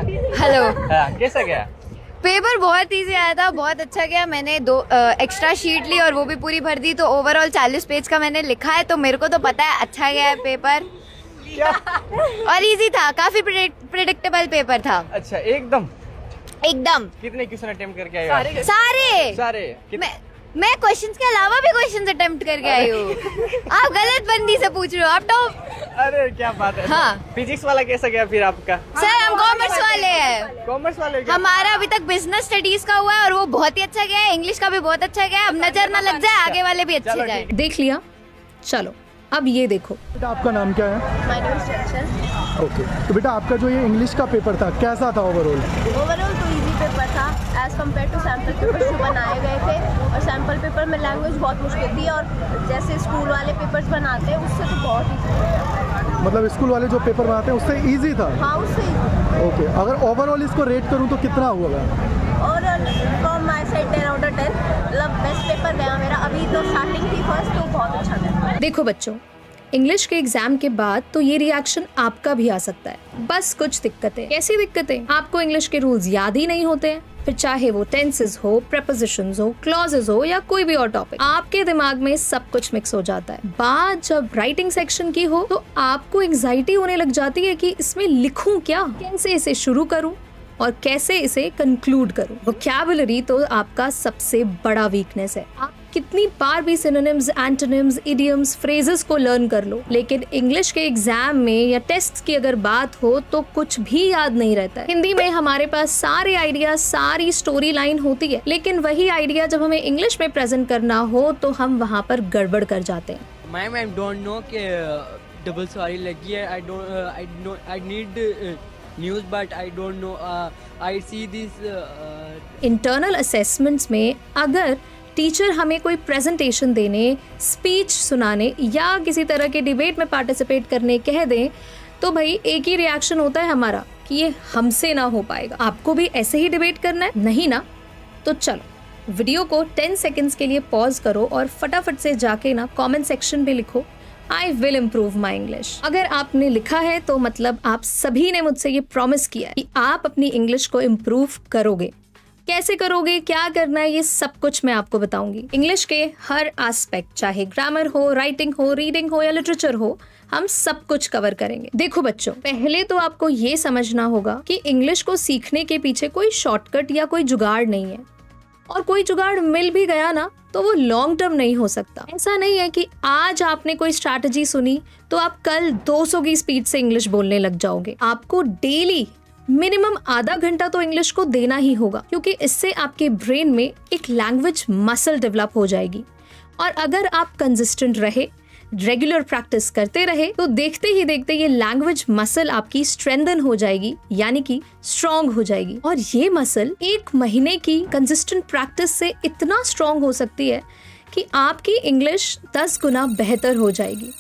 Hello. कैसा गया paper? बहुत इजी आया था, बहुत अच्छा गया। मैंने 2 एक्स्ट्रा शीट ली और वो भी पूरी भर दी, तो ओवरऑल 40 पेज का मैंने लिखा है, तो मेरे को तो पता है अच्छा गया है पेपर। क्या? और इजी था, काफी प्रिडिक्टेबल पेपर था। अच्छा, एकदम। कितने क्वेश्चन अटेम्प्ट करके आए हो? सारे। मैं क्वेश्चंस के अलावा भी क्वेश्चंस अटेम्प्ट करके आई हूँ। आप गलत बंदी से पूछ रहे हो, आप टॉप। अरे क्या बात है। हाँ। फिजिक्स वाला कैसा गया फिर आपका? सर हम कॉमर्स वाले हैं। कॉमर्स वाले? हमारा अभी तक बिजनेस स्टडीज का हुआ है और वो बहुत ही अच्छा गया है। इंग्लिश का भी बहुत अच्छा गया है। अब नजर ना लग जाए, आगे वाले भी अच्छे जाए। देख लिया, चलो अब ये देखो। बेटा आपका नाम क्या है? My name is Chanchal. Okay, तो बेटा आपका जो ये इंग्लिश का पेपर था कैसा था ओवरऑल? ओवरऑल तो इजी पेपर था as compared to sample paper जो बनाए गए थे। और सैम्पल पेपर में लैंग्वेज बहुत मुश्किल थी और जैसे स्कूल वाले पेपर्स बनाते हैं उससे तो बहुत ईजी था। मतलब स्कूल वाले जो पेपर बनाते हैं उससे ईजी था? हाँ, उससे ईजी। ओके, अगर ओवरऑल इसको रेट करूँ तो कितना होगा? और from my side 10 out of 10, मतलब बेस्ट पेपर गया मेरा। अभी तो स्टार्टिंग थी फर्स्ट, तो बहुत अच्छा गया। देखो बच्चों, इंग्लिश के एग्जाम के बाद तो ये रिएक्शन आपका भी आ सकता है। बस कुछ दिक्कतें। कैसी दिक्कतें? आपको इंग्लिश के रूल्स याद ही नहीं होते हैं, फिर चाहे वो टेंसेस हो, प्रेपोजिशंस हो, क्लॉजेस हो या कोई भी और टॉपिक, आपके दिमाग में सब कुछ मिक्स हो जाता है। बात जब राइटिंग सेक्शन की हो तो आपको एंजाइटी होने लग जाती है कि इसमें लिखूं क्या, कैसे इसे शुरू करूं और कैसे इसे कंक्लूड करूं। वोकैबुलरी तो आपका सबसे बड़ा वीकनेस है। आप कितनी बार भी सिनोनिम्स, एंटोनिम्स, इडियम्स, फ्रेजेस को लर्न कर लो, लेकिन इंग्लिश के एग्जाम में या टेस्ट की अगर बात हो तो कुछ भी याद नहीं रहता है। हिंदी में हमारे पास सारे आइडिया, सारी स्टोरी लाइन होती है, लेकिन वही आइडिया जब हमें इंग्लिश में प्रेजेंट करना हो तो हम वहाँ पर गड़बड़ कर जाते हैं। मैम आई डोंट नो कि डबल सॉरी लगी है। I need news but I don't know. I see this internal assessments में अगर टीचर हमें कोई प्रेजेंटेशन देने, स्पीच सुनाने या किसी तरह के डिबेट में पार्टिसिपेट करने कह दें तो भाई एक ही रिएक्शन होता है हमारा कि ये हमसे ना हो पाएगा। आपको भी ऐसे ही डिबेट करना है? नहीं ना? तो चलो वीडियो को 10 सेकेंड्स के लिए पॉज करो और फटाफट से जाके ना कमेंट सेक्शन में लिखो I will improve my English. अगर आपने लिखा है तो मतलब आप सभी ने मुझसे ये प्रॉमिस किया है कि आप अपनी इंग्लिश को इम्प्रूव करोगे। कैसे करोगे, क्या करना है, ये सब कुछ मैं आपको बताऊंगी। इंग्लिश के हर एस्पेक्ट, चाहे ग्रामर हो, राइटिंग हो, रीडिंग हो या लिटरेचर हो, हम सब कुछ कवर करेंगे। देखो बच्चों, पहले तो आपको ये समझना होगा कि इंग्लिश को सीखने के पीछे कोई शॉर्टकट या कोई जुगाड़ नहीं है, और कोई जुगाड़ मिल भी गया ना तो वो लॉन्ग टर्म नहीं हो सकता। ऐसा नहीं है कि आज आपने कोई स्ट्रैटेजी सुनी तो आप कल 200 की स्पीड से इंग्लिश बोलने लग जाओगे। आपको डेली मिनिमम आधा घंटा तो इंग्लिश को देना ही होगा, क्योंकि इससे आपके ब्रेन में एक लैंग्वेज मसल डेवलप हो जाएगी। और अगर आप कंसिस्टेंट रहे, रेगुलर प्रैक्टिस करते रहे, तो देखते ही देखते ये लैंग्वेज मसल आपकी स्ट्रेंथन हो जाएगी, यानी कि स्ट्रॉन्ग हो जाएगी। और ये मसल 1 महीने की कंसिस्टेंट प्रैक्टिस से इतना स्ट्रॉन्ग हो सकती है कि आपकी इंग्लिश 10 गुना बेहतर हो जाएगी।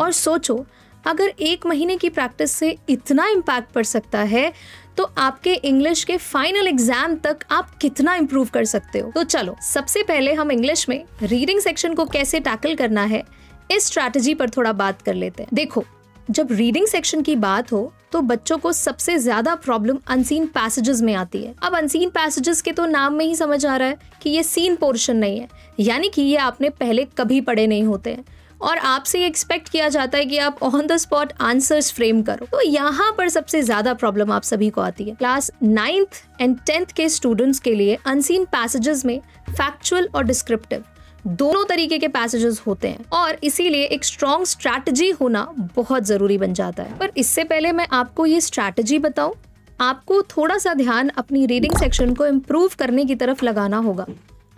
और सोचो, अगर 1 महीने की प्रैक्टिस से इतना इम्पैक्ट पड़ सकता है तो आपके इंग्लिश के फाइनल एग्जाम तक आप कितना इम्प्रूव कर सकते हो। तो चलो सबसे पहले हम इंग्लिश में रीडिंग सेक्शन को कैसे टैकल करना है इस स्ट्रैटेजी पर थोड़ा बात कर लेते हैं। देखो, जब रीडिंग सेक्शन की बात हो तो बच्चों को सबसे ज्यादा प्रॉब्लम अनसीन पैसेजेस में आती है। अब अनसीन पैसेजेस के तो नाम में ही समझ आ रहा है कि ये सीन पोर्शन नहीं है, यानी कि ये आपने पहले कभी पढ़े नहीं होते हैं और आपसे ये एक्सपेक्ट किया जाता है कि आप on the spot answers frame करो। तो यहाँ पर सबसे ज्यादा प्रॉब्लम आप सभी को आती है। क्लास 9th एंड 10th के स्टूडेंट्स के लिए अनसीन पैसेजेस में फैक्चुअल और डिस्क्रिप्टिव दोनों तरीके के पैसेजेस होते हैं और इसीलिए एक स्ट्रॉन्ग स्ट्रैटेजी होना बहुत जरूरी बन जाता है। पर इससे पहले मैं आपको ये स्ट्रैटेजी बताऊं, आपको थोड़ा सा ध्यान अपनी रीडिंग सेक्शन को इम्प्रूव करने की तरफ लगाना होगा।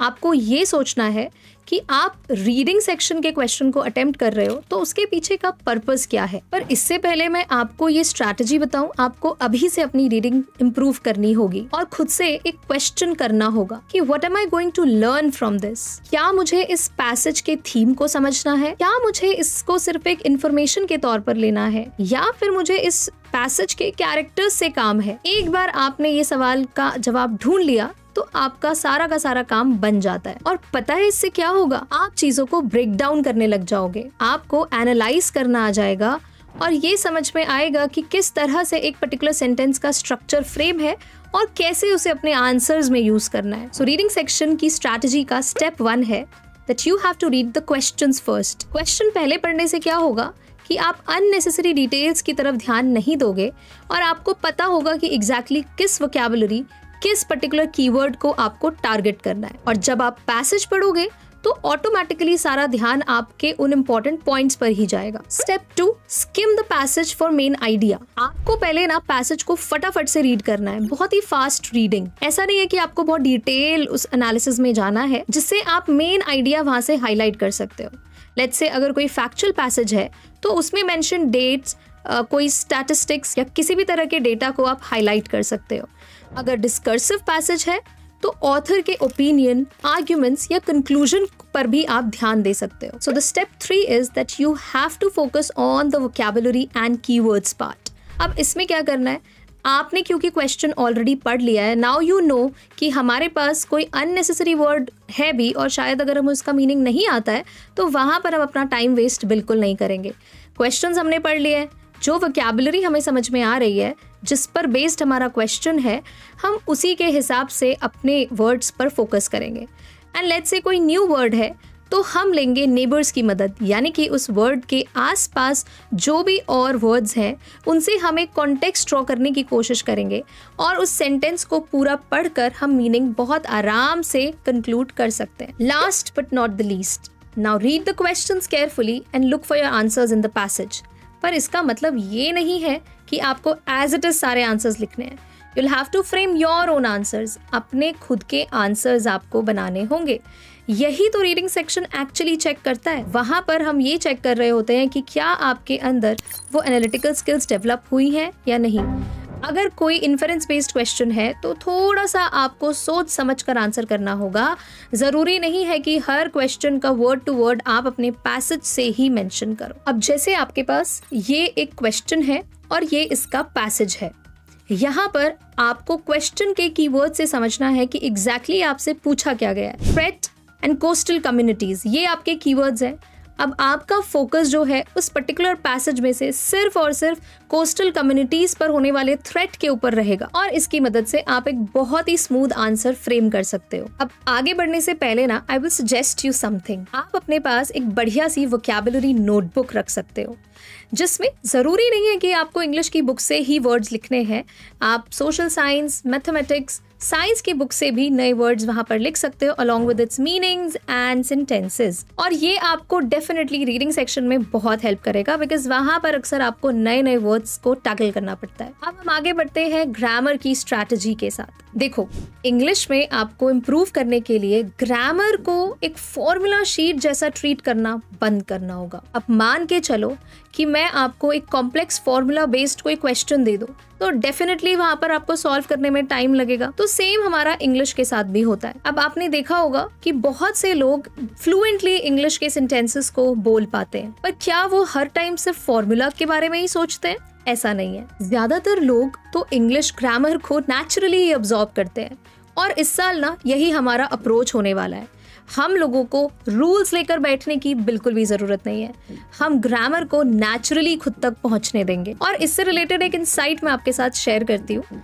आपको ये सोचना है कि आप रीडिंग सेक्शन के क्वेश्चन को अटेम्प्ट कर रहे हो तो उसके पीछे का पर्पस क्या है। पर इससे पहले मैं आपको ये स्ट्रैटेजी बताऊं, आपको अभी से अपनी रीडिंग इम्प्रूव करनी होगी और खुद से एक क्वेश्चन करना होगा कि what am I going to learn from this. क्या मुझे इस पैसेज के थीम को समझना है, क्या मुझे इसको सिर्फ एक इंफॉर्मेशन के तौर पर लेना है, या फिर मुझे इस पैसेज के कैरेक्टर्स से काम है। एक बार आपने ये सवाल का जवाब ढूंढ लिया तो आपका सारा का सारा काम बन जाता है। और पता है इससे क्या होगा, आप चीजों को ब्रेक डाउन करने लग जाओगे, आपको एनालाइज करना आ जाएगा और ये समझ में आएगा कि किस तरह से एक पर्टिकुलर सेंटेंस का स्ट्रक्चर फ्रेम है और कैसे उसे अपने आंसर्स में यूज करना है। सो रीडिंग सेक्शन की स्ट्रैटेजी का स्टेप 1 है that you have to read the questions first. Question पहले पढ़ने से क्या होगा कि आप अननेसेसरी डिटेल्स की तरफ ध्यान नहीं दोगे और आपको पता होगा कि एग्जैक्टली किस वोकैबुलरी, किस पर्टिकुलर कीवर्ड को आपको टारगेट करना है। और जब आप पैसेज पढ़ोगे तो ऑटोमेटिकली सारा ध्यान आपके उन इम्पोर्टेंट पॉइंट्स पर ही जाएगा। Step 2, scheme the passage for main idea. आपको पहले ना पैसेज को फटाफट से रीड करना है, बहुत ही फास्ट रीडिंग। ऐसा नहीं है कि आपको बहुत डिटेल उस एनालिसिस में जाना है जिससे आप मेन आइडिया वहां से हाईलाइट कर सकते हो। लेट्स से अगर कोई फैक्चुअल पैसेज है तो उसमें मेंशन डेट्स, कोई स्टैटिस्टिक्स या किसी भी तरह के डेटा को आप हाईलाइट कर सकते हो। अगर डिस्कर्सिव पैसेज है तो ऑथर के ओपिनियन, आर्ग्यूमेंट्स या कंक्लूजन पर भी आप ध्यान दे सकते हो। So the step 3 is that you have to focus on the vocabulary and keywords part. अब इसमें क्या करना है, आपने क्योंकि क्वेश्चन ऑलरेडी पढ़ लिया है, नाउ यू नो कि हमारे पास कोई अननेसेसरी वर्ड है भी और शायद अगर हमें उसका मीनिंग नहीं आता है तो वहां पर हम अपना टाइम वेस्ट बिल्कुल नहीं करेंगे। क्वेश्चंस हमने पढ़ लिए हैं, जो वोकैबुलरी हमें समझ में आ रही है, जिस पर बेस्ड हमारा क्वेश्चन है, हम उसी के हिसाब से अपने वर्ड्स पर फोकस करेंगे। एंड लेट्स से कोई न्यू वर्ड है तो हम लेंगे नेबर्स की मदद, यानी कि उस वर्ड के आसपास जो भी और वर्ड्स हैं उनसे हम एक कॉन्टेक्स्ट ड्रॉ करने की कोशिश करेंगे और उस सेंटेंस को पूरा पढ़कर हम मीनिंग बहुत आराम से कंक्लूड कर सकते हैं। Last but not the least, now read the questions carefully and look for your answers in the passage. पर इसका मतलब ये नहीं है कि आपको एज इट इज सारे आंसर्स लिखने हैं। You will have to frame your own answers, अपने खुद के आंसर्स आपको बनाने होंगे। यही तो रीडिंग सेक्शन एक्चुअली चेक करता है। वहां पर हम ये चेक कर रहे होते हैं कि क्या आपके अंदर वो एनालिटिकल स्किल्स डेवलप हुई हैं या नहीं। अगर कोई इन्फरेंस बेस्ड क्वेश्चन है तो थोड़ा सा आपको सोच समझ कर आंसर करना होगा। जरूरी नहीं है कि हर क्वेश्चन का वर्ड टू वर्ड आप अपने पैसेज से ही मेंशन करो। अब जैसे आपके पास ये एक क्वेश्चन है और ये इसका पैसेज है, यहाँ पर आपको क्वेश्चन के कीवर्ड से समझना है कि एग्जैक्टली आपसे पूछा क्या गया है। थ्रेट एंड कोस्टल कम्युनिटीज, ये आपके कीवर्ड्स हैं। अब आपका फोकस जो है उस पर्टिकुलर पैसेज में से सिर्फ और सिर्फ कोस्टल कम्युनिटीज पर होने वाले थ्रेट के ऊपर रहेगा और इसकी मदद से आप एक बहुत ही स्मूथ आंसर फ्रेम कर सकते हो। अब आगे बढ़ने से पहले ना I will suggest you something. आप अपने पास एक बढ़िया सी वोकैबुलरी नोटबुक रख सकते हो जिसमें जरूरी नहीं है कि आपको इंग्लिश की बुक से ही वर्ड्स लिखने हैं। आप सोशल साइंस, मैथमेटिक्स, साइंस की बुक से भी नए वर्ड्स वहां पर लिख सकते हो along with its meanings and sentences. और ये आपको डेफिनेटली रीडिंग सेक्शन में बहुत हेल्प करेगा बिकॉज वहां पर अक्सर आपको नए नए वर्ड्स को टैकल करना पड़ता है। अब हम आगे बढ़ते हैं ग्रामर की स्ट्रैटेजी के साथ। देखो, इंग्लिश में आपको इम्प्रूव करने के लिए ग्रामर को एक फॉर्मूला शीट जैसा ट्रीट करना बंद करना होगा। अब मान के चलो कि मैं आपको एक कॉम्प्लेक्स फॉर्मूला बेस्ड कोई क्वेश्चन दे दूं तो डेफिनेटली वहां पर आपको सॉल्व करने में टाइम लगेगा। तो सेम हमारा इंग्लिश के साथ भी होता है। अब आपने देखा होगा कि बहुत से लोग फ्लुएंटली इंग्लिश के सेंटेंसेस को बोल पाते हैं, पर क्या वो हर टाइम सिर्फ फॉर्मूला के बारे में ही सोचते हैं? ऐसा नहीं है। ज्यादातर लोग तो इंग्लिश ग्रामर को नेचुरली ही अब्सॉर्ब करते हैं और इस साल ना यही हमारा अप्रोच होने वाला है। हम लोगों को रूल्स लेकर बैठने की बिल्कुल भी जरूरत नहीं है। हम ग्रामर को नेचुरली खुद तक पहुंचने देंगे। और इससे रिलेटेड एक इनसाइट मैं आपके साथ शेयर करती हूँ।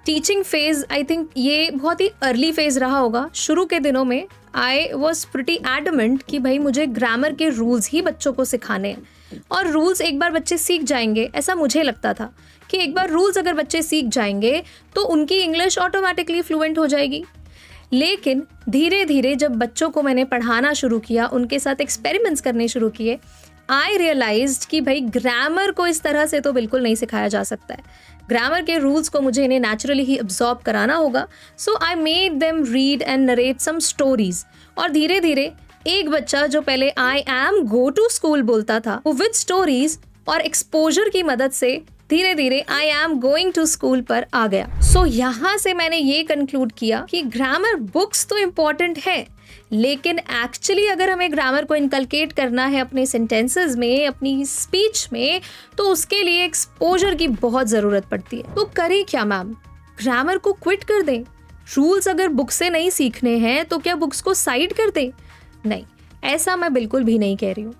टीचिंग फेज, आई थिंक ये बहुत ही अर्ली फेज रहा होगा। शुरू के दिनों में आई वॉज प्रिटी एडमेंट कि भाई मुझे ग्रामर के रूल्स ही बच्चों को सिखाने हैं और रूल्स एक बार बच्चे सीख जाएंगे, ऐसा मुझे लगता था कि एक बार रूल्स अगर बच्चे सीख जाएंगे तो उनकी इंग्लिश ऑटोमेटिकली फ्लुएंट हो जाएगी। लेकिन धीरे धीरे जब बच्चों को मैंने पढ़ाना शुरू किया, उनके साथ एक्सपेरिमेंट्स करने शुरू किए, आई रियलाइज्ड कि भाई ग्रामर को इस तरह से तो बिल्कुल नहीं सिखाया जा सकता है। ग्रामर के रूल्स को मुझे इन्हें नेचुरली ही अब्सॉर्ब कराना होगा। So I made them read and narrate some stories. और धीरे धीरे एक बच्चा जो पहले I am go to school बोलता था, वो विद स्टोरीज और एक्सपोजर की मदद से धीरे धीरे I am going to school पर आ गया। सो यहाँ से मैंने ये कंक्लूड किया कि ग्रामर बुक्स तो इम्पोर्टेंट है, लेकिन एक्चुअली अगर हमें ग्रामर को इनकलकेट करना है अपने सेंटेंसेस में, अपनी स्पीच में, तो उसके लिए एक्सपोजर की बहुत जरूरत पड़ती है। तो करें क्या मैम? ग्रामर को क्विट कर दें? रूल्स अगर बुक से नहीं सीखने हैं तो क्या बुक्स को साइड कर दें? नहीं, ऐसा मैं बिल्कुल भी नहीं कह रही हूँ।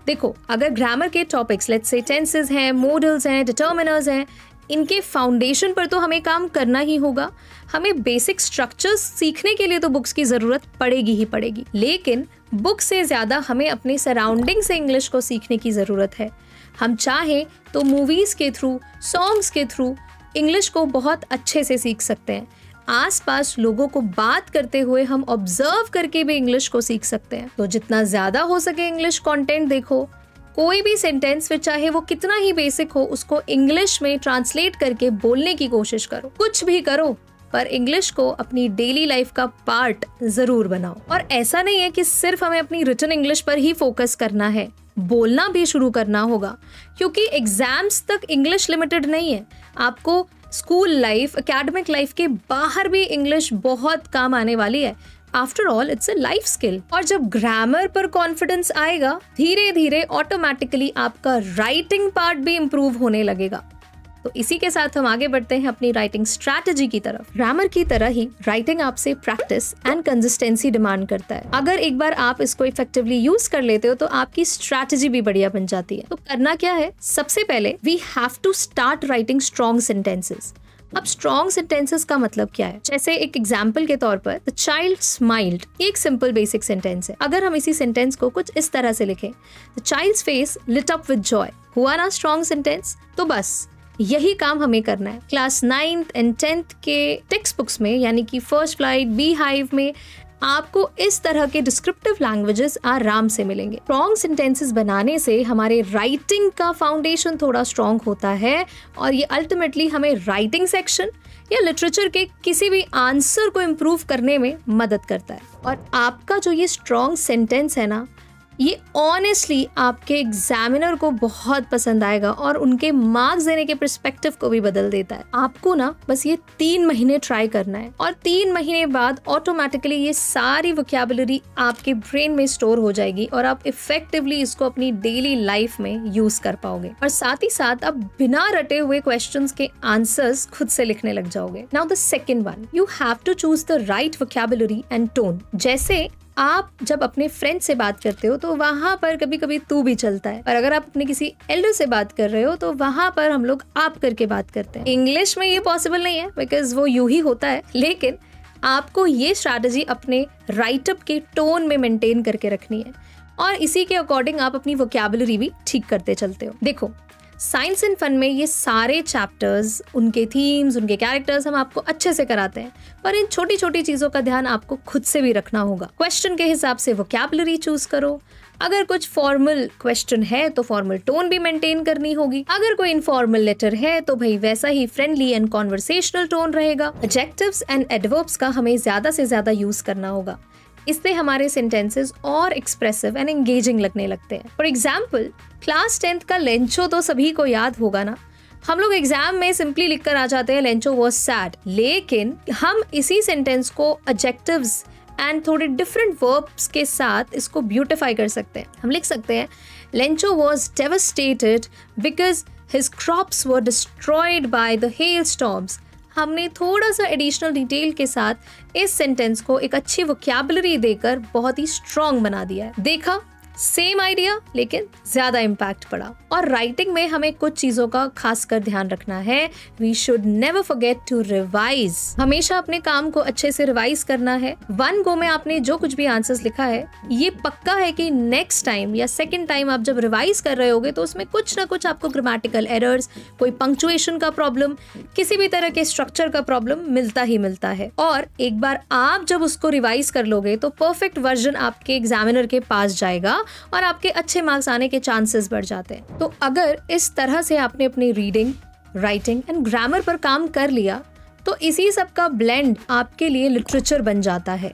देखो, अगर ग्रामर के टॉपिक्स लेट्स से टेंसेस हैं, मोडल्स हैं, डिटर्मिनर्स हैं, इनके फाउंडेशन पर तो हमें काम करना ही होगा। हमें बेसिक स्ट्रक्चर्स सीखने के लिए तो बुक्स की ज़रूरत पड़ेगी ही पड़ेगी, लेकिन बुक से ज़्यादा हमें अपने सराउंडिंग से इंग्लिश को सीखने की ज़रूरत है। हम चाहें तो मूवीज़ के थ्रू, सॉन्ग्स के थ्रू इंग्लिश को बहुत अच्छे से सीख सकते हैं। आसपास लोगों को बात करते हुए हम ऑब्जर्व करके भी इंग्लिश को सीख सकते हैं। तो जितना ज़्यादा हो सके इंग्लिश कंटेंट देखो। कोई भी सेंटेंस फिर चाहे वो कितना ही बेसिक हो, उसको इंग्लिश में ट्रांसलेट करके बोलने की कोशिश करो। कुछ भी करो, पर इंग्लिश को अपनी डेली लाइफ का पार्ट जरूर बनाओ। और ऐसा नहीं है कि सिर्फ हमें अपनी रिटन इंग्लिश पर ही फोकस करना है, बोलना भी शुरू करना होगा, क्योंकि एग्जाम्स तक इंग्लिश लिमिटेड नहीं है। आपको स्कूल लाइफ, एकेडमिक लाइफ के बाहर भी इंग्लिश बहुत काम आने वाली है। After all it's a life skill. और जब ग्रामर पर कॉन्फिडेंस आएगा, धीरे धीरे ऑटोमेटिकली आपका राइटिंग पार्ट भी इम्प्रूव होने लगेगा। तो इसी के साथ हम आगे बढ़ते हैं अपनी राइटिंग स्ट्रैटेजी की तरफ। ग्रामर की तरह ही राइटिंग आपसे प्रैक्टिस एंड कंसिस्टेंसी डिमांड करता है। अगर एक बार आप इसको इफेक्टिवली यूज कर लेते हो तो आपकी स्ट्रैटेजी भी बढ़िया बन जाती है। तो करना क्या है? सबसे पहले we have to start writing strong sentences. अब स्ट्रॉन्ग सेंटेंसेस का मतलब क्या है? जैसे एक एग्जाम्पल के तौर पर द चाइल्ड स्माइल्ड, एक सिंपल बेसिक सेंटेंस है। अगर हम इसी सेंटेंस को कुछ इस तरह से लिखें, the child's face lit up with joy, हुआ ना स्ट्रॉन्ग सेंटेंस? तो बस यही काम हमें करना है। क्लास 9th एंड 10th के टेक्स्ट बुक्स में, यानी कि फर्स्ट फ्लाइट, बी हाइव में आपको इस तरह के डिस्क्रिप्टिव लैंग्वेजेस आराम से मिलेंगे। स्ट्रॉन्ग सेंटेंसेस बनाने से हमारे राइटिंग का फाउंडेशन थोड़ा स्ट्रॉन्ग होता है और ये अल्टीमेटली हमें राइटिंग सेक्शन या लिटरेचर के किसी भी आंसर को इम्प्रूव करने में मदद करता है। और आपका जो ये स्ट्रॉन्ग सेंटेंस है ना, ये ऑनेस्टली आपके एग्जामिनर को बहुत पसंद आएगा और उनके मार्क्स देने के पर्सपेक्टिव को भी बदल देता है। आपको ना बस ये 3 महीने ट्राई करना है और 3 महीने बाद ऑटोमेटिकली ये सारी वोकैबुलरी आपके ब्रेन में स्टोर हो जाएगी और आप इफेक्टिवली इसको अपनी डेली लाइफ में यूज कर पाओगे। और साथ ही साथ आप बिना रटे हुए क्वेश्चंस के आंसर्स खुद से लिखने लग जाओगे। Now the second one, you have to choose the right vocabulary and tone. जैसे आप जब अपने फ्रेंड से बात करते हो तो वहां पर कभी कभी तू भी चलता है, और अगर आप अपने किसी एल्डर से बात कर रहे हो तो वहां पर हम लोग आप करके बात करते हैं। इंग्लिश में ये पॉसिबल नहीं है बिकॉज वो यूं ही होता है, लेकिन आपको ये स्ट्रैटेजी अपने राइटअप के टोन में मेंटेन करके रखनी है और इसी के अकॉर्डिंग आप अपनी वोकैबुलरी भी ठीक करते चलते हो। देखो, साइंस एंड फन में ये सारे चैप्टर्स, उनके थीम्स, उनके कैरेक्टर्स हम आपको अच्छे से कराते हैं, पर इन छोटी छोटी चीजों का ध्यान आपको खुद से भी रखना होगा। क्वेश्चन के हिसाब से वोकैबुलरी चूज करो। अगर कुछ फॉर्मल क्वेश्चन है तो फॉर्मल टोन भी मेंटेन करनी होगी। अगर कोई इनफॉर्मल लेटर है तो भाई वैसा ही फ्रेंडली एंड कॉन्वर्सेशनल टोन रहेगा। एडजेक्टिव्स एंड एडवर्ब्स का हमें ज्यादा से ज्यादा यूज करना होगा, इससे हमारे सेंटेंसेस और एक्सप्रेसिव एंड एंगेजिंग लगने लगते हैं। फॉर एग्जाम्पल, क्लास 10th का लेंचो तो सभी को याद होगा ना। हम लोग एग्जाम में सिंपली लिखकर आ जाते हैं लेंचो वाज सैड, लेकिन हम इसी सेंटेंस को एडजेक्टिव्स एंड थोड़े डिफरेंट वर्ब्स के साथ इसको ब्यूटिफाई कर सकते हैं। हम लिख सकते हैं Lencho was devastated because his crops were destroyed by the hell storms. हमने थोड़ा सा एडिशनल डिटेल के साथ इस सेंटेंस को एक अच्छी वोकैबुलरी देकर बहुत ही स्ट्रॉन्ग बना दिया है। देखा, सेम आइडिया लेकिन ज्यादा इम्पैक्ट पड़ा। और राइटिंग में हमें कुछ चीजों का खासकर ध्यान रखना है। We should never forget to revise. हमेशा अपने काम को अच्छे से रिवाइज करना है। वन गो में आपने जो कुछ भी आंसर्स लिखा है, ये पक्का है कि नेक्स्ट टाइम या सेकेंड टाइम आप जब रिवाइज कर रहे होगे तो उसमें कुछ ना कुछ आपको ग्रामेटिकल एरर्स, कोई पंक्चुएशन का प्रॉब्लम, किसी भी तरह के स्ट्रक्चर का प्रॉब्लम मिलता ही मिलता है। और एक बार आप जब उसको रिवाइज कर लोगे तो परफेक्ट वर्जन आपके एग्जामिनर के पास जाएगा और आपके अच्छे मार्क्स आने के चांसेस बढ़ जाते हैं। तो अगर इस तरह से आपने अपनी रीडिंग, राइटिंग एंड ग्रामर पर काम कर लिया तो इसी सब का ब्लेंड आपके लिए लिटरेचर बन जाता है।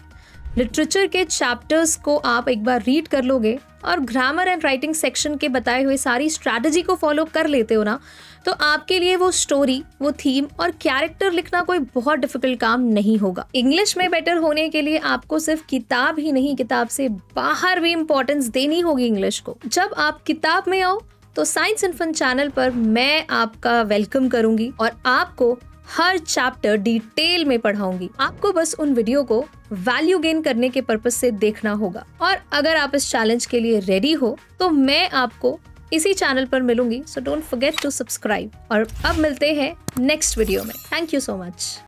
लिटरेचर के चैप्टर्स को आप एक बार रीड कर लोगे और ग्रामर एंड राइटिंग सेक्शन के बताए हुए सारी स्ट्रैटेजी को फॉलो कर लेते हो ना, तो आपके लिए वो स्टोरी, वो थीम और कैरेक्टर लिखना कोई बहुत डिफिकल्ट काम नहीं होगा। इंग्लिश में बेटर होने के लिए आपको सिर्फ किताब ही नहीं, किताब से बाहर भी इंपॉर्टेंस देनी होगी इंग्लिश को। जब आप किताब में आओ तो साइंस एंड फन चैनल पर मैं आपका वेलकम करूंगी और आपको हर चैप्टर डिटेल में पढ़ाऊंगी। आपको बस उन वीडियो को वैल्यू गेन करने के पर्पस से देखना होगा। और अगर आप इस चैलेंज के लिए रेडी हो तो मैं आपको इसी चैनल पर मिलूंगी। So don't forget to subscribe. और अब मिलते हैं नेक्स्ट वीडियो में। Thank you so much.